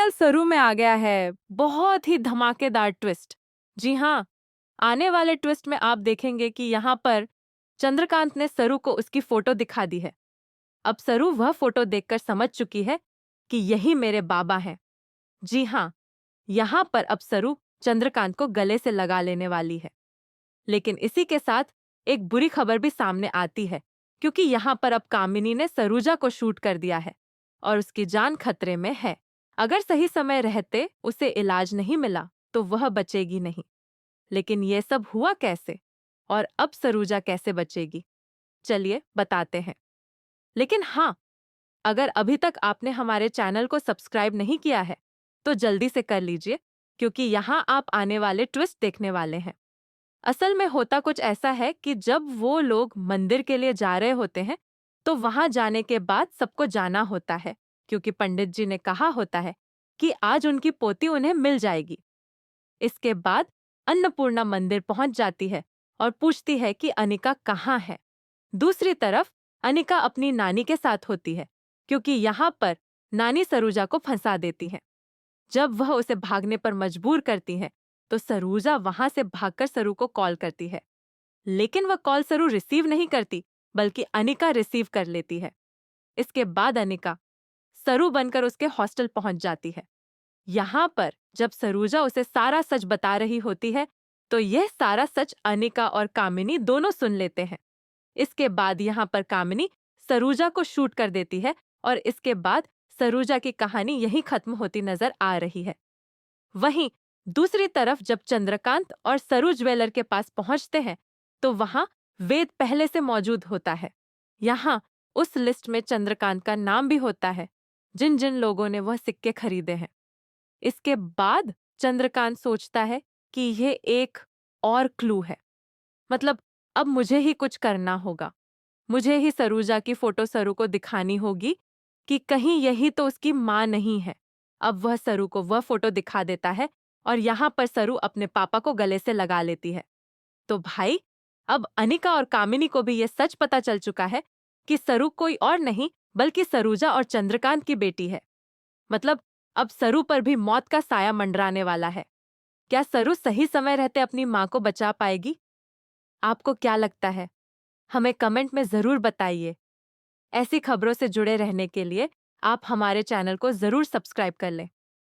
Serial सरू में आ गया है बहुत ही धमाकेदार ट्विस्ट। जी हाँ, आने वाले ट्विस्ट में आप देखेंगे कि यहाँ पर चंद्रकांत ने सरू को उसकी फोटो दिखा दी है। अब सरू वह फोटो देखकर समझ चुकी है कि यही मेरे बाबा हैं। जी हाँ, यहाँ पर अब सरू चंद्रकांत को गले से लगा लेने वाली है। लेकिन इसी के साथ एक बुरी खबर भी सामने आती है, क्योंकि यहाँ पर अब कामिनी ने सरूजा को शूट कर दिया है और उसकी जान खतरे में है। अगर सही समय रहते उसे इलाज नहीं मिला तो वह बचेगी नहीं। लेकिन ये सब हुआ कैसे और अब सरूजा कैसे बचेगी, चलिए बताते हैं। लेकिन हाँ, अगर अभी तक आपने हमारे चैनल को सब्सक्राइब नहीं किया है तो जल्दी से कर लीजिए, क्योंकि यहाँ आप आने वाले ट्विस्ट देखने वाले हैं। असल में होता कुछ ऐसा है कि जब वो लोग मंदिर के लिए जा रहे होते हैं तो वहां जाने के बाद सबको जाना होता है, क्योंकि पंडित जी ने कहा होता है कि आज उनकी पोती उन्हें मिल जाएगी। इसके बाद अन्नपूर्णा मंदिर पहुंच जाती है और पूछती है कि अनिका कहाँ है। दूसरी तरफ अनिका अपनी नानी के साथ होती है, क्योंकि यहाँ पर नानी सरूजा को फंसा देती है। जब वह उसे भागने पर मजबूर करती है तो सरूजा वहां से भागकर सरू को कॉल करती है, लेकिन वह कॉल सरू रिसीव नहीं करती बल्कि अनिका रिसीव कर लेती है। इसके बाद अनिका सरू बनकर उसके हॉस्टल पहुंच जाती है। यहाँ पर जब सरूजा उसे सारा सच बता रही होती है तो यह सारा सच अनिका और कामिनी दोनों सुन लेते हैं। इसके बाद यहाँ पर कामिनी सरूजा को शूट कर देती है और इसके बाद सरूजा की कहानी यहीं खत्म होती नजर आ रही है। वहीं दूसरी तरफ जब चंद्रकांत और सरू ज्वेलर के पास पहुंचते हैं तो वहां वेद पहले से मौजूद होता है। यहाँ उस लिस्ट में चंद्रकांत का नाम भी होता है जिन जिन लोगों ने वह सिक्के खरीदे हैं। इसके बाद चंद्रकांत सोचता है कि यह एक और क्लू है, मतलब अब मुझे ही कुछ करना होगा। मुझे ही सरूजा की फोटो सरू को दिखानी होगी कि कहीं यही तो उसकी माँ नहीं है। अब वह सरू को वह फोटो दिखा देता है और यहाँ पर सरू अपने पापा को गले से लगा लेती है। तो भाई, अब अनिका और कामिनी को भी ये सच पता चल चुका है कि सरू कोई और नहीं बल्कि सरूजा और चंद्रकांत की बेटी है। मतलब अब सरू पर भी मौत का साया मंडराने वाला है। क्या सरू सही समय रहते अपनी माँ को बचा पाएगी? आपको क्या लगता है? हमें कमेंट में जरूर बताइए। ऐसी खबरों से जुड़े रहने के लिए आप हमारे चैनल को जरूर सब्सक्राइब कर लें।